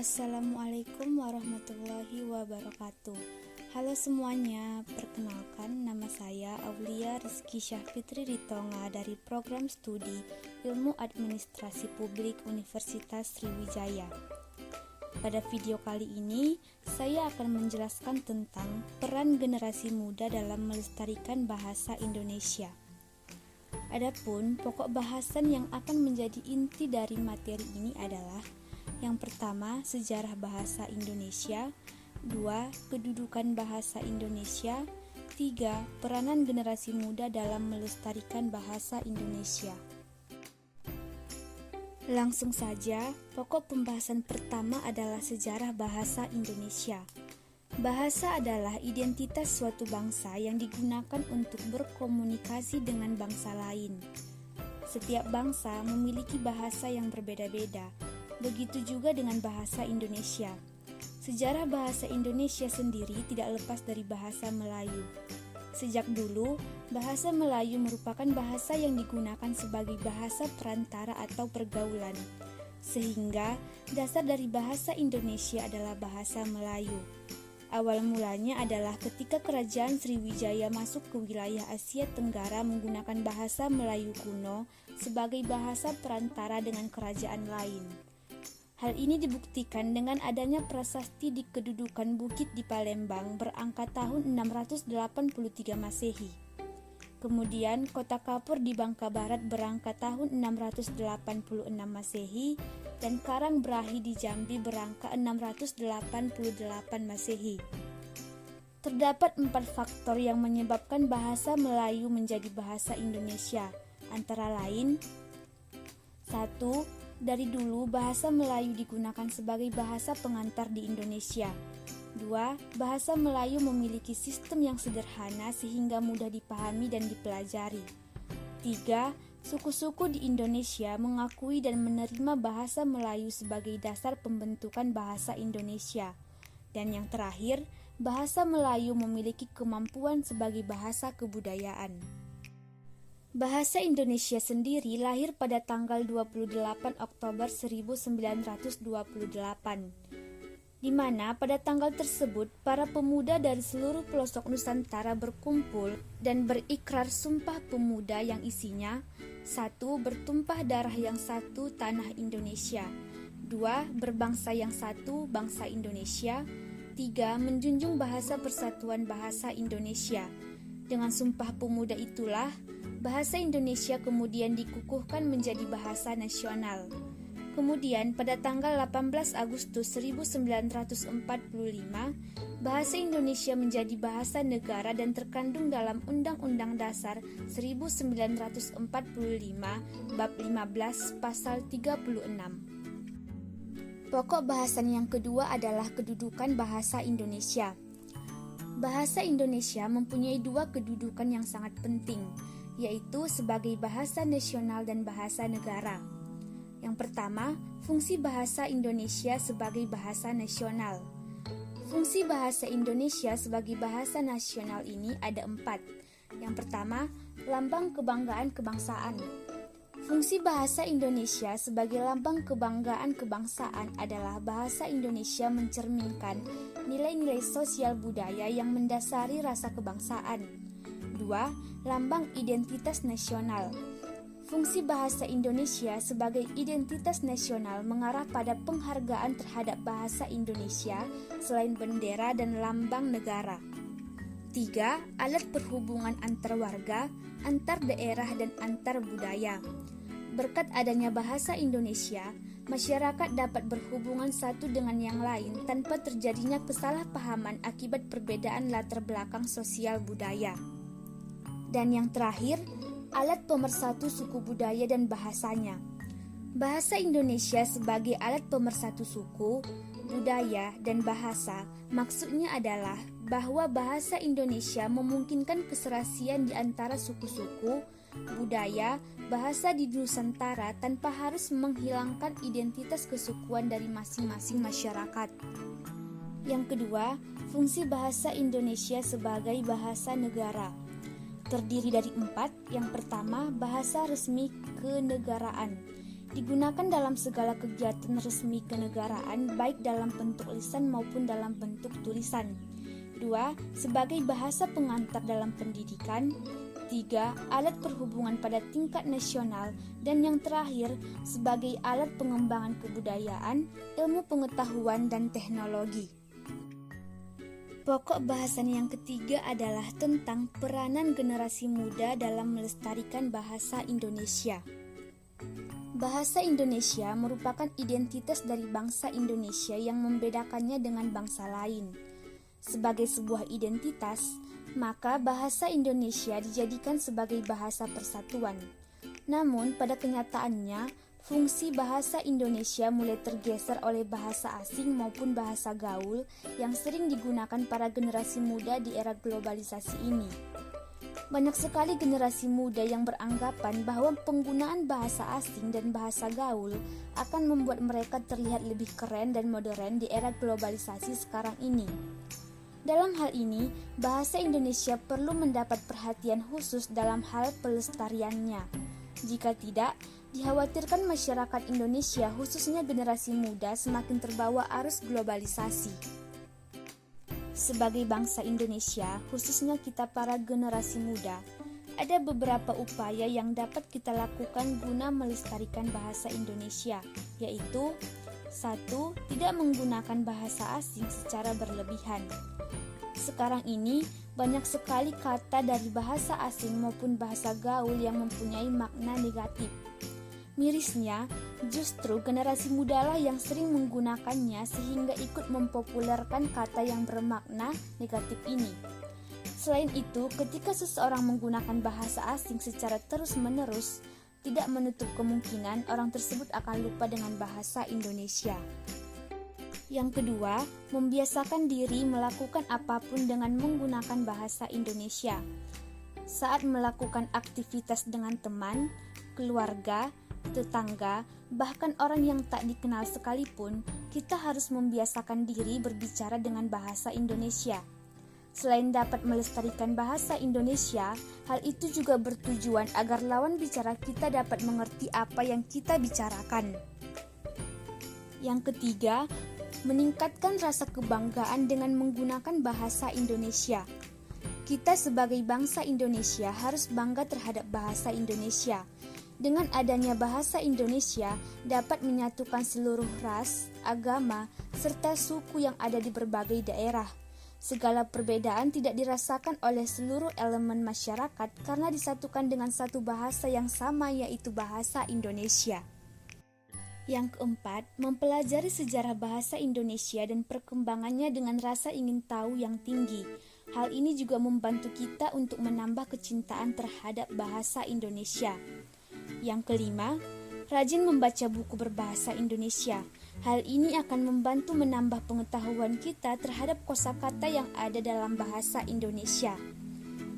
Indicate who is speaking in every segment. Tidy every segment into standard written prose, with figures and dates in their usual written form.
Speaker 1: Assalamualaikum warahmatullahi wabarakatuh. Halo semuanya, perkenalkan nama saya Aulia Rizky Syahfitri Ritonga dari Program Studi Ilmu Administrasi Publik Universitas Sriwijaya. Pada video kali ini, saya akan menjelaskan tentang peran generasi muda dalam melestarikan bahasa Indonesia. Adapun pokok bahasan yang akan menjadi inti dari materi ini adalah: yang pertama, sejarah bahasa Indonesia. 2. Kedudukan bahasa Indonesia. 3. Peranan generasi muda dalam melestarikan bahasa Indonesia. Langsung saja, pokok pembahasan pertama adalah sejarah bahasa Indonesia. Bahasa adalah identitas suatu bangsa yang digunakan untuk berkomunikasi dengan bangsa lain. Setiap bangsa memiliki bahasa yang berbeda-beda. Begitu juga dengan bahasa Indonesia. Sejarah bahasa Indonesia sendiri tidak lepas dari bahasa Melayu. Sejak dulu, bahasa Melayu merupakan bahasa yang digunakan sebagai bahasa perantara atau pergaulan. Sehingga, dasar dari bahasa Indonesia adalah bahasa Melayu. Awal mulanya adalah ketika Kerajaan Sriwijaya masuk ke wilayah Asia Tenggara menggunakan bahasa Melayu kuno sebagai bahasa perantara dengan kerajaan lain. Hal ini dibuktikan dengan adanya prasasti di kedudukan bukit di Palembang berangka tahun 683 Masehi. Kemudian kota Kapur di Bangka Barat berangka tahun 686 Masehi dan Karangbrahi di Jambi berangka 688 Masehi. Terdapat 4 faktor yang menyebabkan bahasa Melayu menjadi bahasa Indonesia, antara lain: 1. Dari dulu, bahasa Melayu digunakan sebagai bahasa pengantar di Indonesia. 2. Bahasa Melayu memiliki sistem yang sederhana sehingga mudah dipahami dan dipelajari. 3. Suku-suku di Indonesia mengakui dan menerima bahasa Melayu sebagai dasar pembentukan bahasa Indonesia. Dan yang terakhir, bahasa Melayu memiliki kemampuan sebagai bahasa kebudayaan. Bahasa Indonesia sendiri lahir pada tanggal 28 Oktober 1928, di mana pada tanggal tersebut para pemuda dari seluruh pelosok Nusantara berkumpul dan berikrar Sumpah Pemuda yang isinya: 1. Bertumpah darah yang satu, tanah Indonesia. 2. Berbangsa yang satu, bangsa Indonesia. 3. Menjunjung bahasa persatuan bahasa Indonesia. Dengan Sumpah Pemuda itulah bahasa Indonesia kemudian dikukuhkan menjadi bahasa nasional. Kemudian pada tanggal 18 Agustus 1945, bahasa Indonesia menjadi bahasa negara dan terkandung dalam Undang-Undang Dasar 1945 Bab 15 Pasal 36. Pokok bahasan yang kedua adalah kedudukan bahasa Indonesia. Bahasa Indonesia mempunyai 2 kedudukan yang sangat penting, yaitu sebagai bahasa nasional dan bahasa negara. Yang pertama, fungsi bahasa Indonesia sebagai bahasa nasional. Fungsi bahasa Indonesia sebagai bahasa nasional ini ada 4. Yang pertama, lambang kebanggaan kebangsaan. Fungsi bahasa Indonesia sebagai lambang kebanggaan kebangsaan adalah bahasa Indonesia mencerminkan nilai-nilai sosial budaya yang mendasari rasa kebangsaan. 2. Lambang identitas nasional. Fungsi bahasa Indonesia sebagai identitas nasional mengarah pada penghargaan terhadap bahasa Indonesia selain bendera dan lambang negara. 3. Alat perhubungan antar warga, antar daerah dan antar budaya. Berkat adanya bahasa Indonesia, masyarakat dapat berhubungan satu dengan yang lain tanpa terjadinya kesalahpahaman akibat perbedaan latar belakang sosial budaya. Dan yang terakhir, alat pemersatu suku budaya dan bahasanya. Bahasa Indonesia sebagai alat pemersatu suku, budaya, dan bahasa maksudnya adalah bahwa bahasa Indonesia memungkinkan keserasian di antara suku-suku, budaya, bahasa di Nusantara tanpa harus menghilangkan identitas kesukuan dari masing-masing masyarakat. Yang kedua, fungsi bahasa Indonesia sebagai bahasa negara. Terdiri dari 4. Yang pertama, bahasa resmi kenegaraan. digunakan dalam segala kegiatan resmi kenegaraan, baik dalam bentuk lisan maupun dalam bentuk tulisan. 2. Sebagai bahasa pengantar dalam pendidikan. 3. Alat perhubungan pada tingkat nasional. Dan yang terakhir, sebagai alat pengembangan kebudayaan, ilmu pengetahuan, dan teknologi. Pokok bahasan yang ketiga adalah tentang peranan generasi muda dalam melestarikan bahasa Indonesia. Bahasa Indonesia merupakan identitas dari bangsa Indonesia yang membedakannya dengan bangsa lain. Sebagai sebuah identitas, maka bahasa Indonesia dijadikan sebagai bahasa persatuan. Namun, pada kenyataannya, fungsi bahasa Indonesia mulai tergeser oleh bahasa asing maupun bahasa gaul yang sering digunakan para generasi muda di era globalisasi ini. Banyak sekali generasi muda yang beranggapan bahwa penggunaan bahasa asing dan bahasa gaul akan membuat mereka terlihat lebih keren dan modern di era globalisasi sekarang ini. Dalam hal ini, bahasa Indonesia perlu mendapat perhatian khusus dalam hal pelestariannya. Jika tidak, dikhawatirkan masyarakat Indonesia, khususnya generasi muda, semakin terbawa arus globalisasi. Sebagai bangsa Indonesia, khususnya kita para generasi muda, ada beberapa upaya yang dapat kita lakukan guna melestarikan bahasa Indonesia, yaitu 1. Tidak menggunakan bahasa asing secara berlebihan. Sekarang ini, banyak sekali kata dari bahasa asing maupun bahasa gaul yang mempunyai makna negatif. Mirisnya, justru generasi mudalah yang sering menggunakannya sehingga ikut mempopulerkan kata yang bermakna negatif ini. Selain itu, ketika seseorang menggunakan bahasa asing secara terus-menerus, tidak menutup kemungkinan orang tersebut akan lupa dengan bahasa Indonesia. Yang kedua, membiasakan diri melakukan apapun dengan menggunakan bahasa Indonesia. Saat melakukan aktivitas dengan teman, keluarga, tetangga, bahkan orang yang tak dikenal sekalipun, kita harus membiasakan diri berbicara dengan bahasa Indonesia. Selain dapat melestarikan bahasa Indonesia, hal itu juga bertujuan agar lawan bicara kita dapat mengerti apa yang kita bicarakan. Yang ketiga, meningkatkan rasa kebanggaan dengan menggunakan bahasa Indonesia. Kita sebagai bangsa Indonesia harus bangga terhadap bahasa Indonesia. Dengan adanya bahasa Indonesia dapat menyatukan seluruh ras, agama, serta suku yang ada di berbagai daerah. Segala perbedaan tidak dirasakan oleh seluruh elemen masyarakat karena disatukan dengan satu bahasa yang sama, yaitu bahasa Indonesia. Yang keempat, mempelajari sejarah bahasa Indonesia dan perkembangannya dengan rasa ingin tahu yang tinggi. Hal ini juga membantu kita untuk menambah kecintaan terhadap bahasa Indonesia. Yang kelima, rajin membaca buku berbahasa Indonesia. Hal ini akan membantu menambah pengetahuan kita terhadap kosakata yang ada dalam bahasa Indonesia.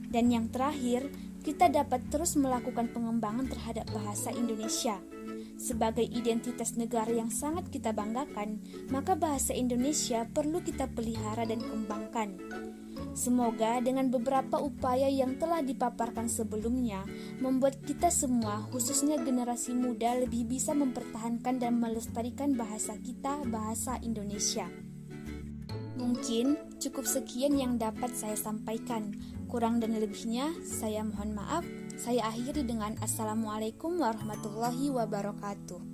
Speaker 1: Dan yang terakhir, kita dapat terus melakukan pengembangan terhadap bahasa Indonesia. Sebagai identitas negara yang sangat kita banggakan, maka bahasa Indonesia perlu kita pelihara dan kembangkan. Semoga dengan beberapa upaya yang telah dipaparkan sebelumnya, membuat kita semua, khususnya generasi muda, lebih bisa mempertahankan dan melestarikan bahasa kita, bahasa Indonesia. Mungkin cukup sekian yang dapat saya sampaikan. Kurang dan lebihnya, saya mohon maaf. Saya akhiri dengan Assalamualaikum warahmatullahi wabarakatuh.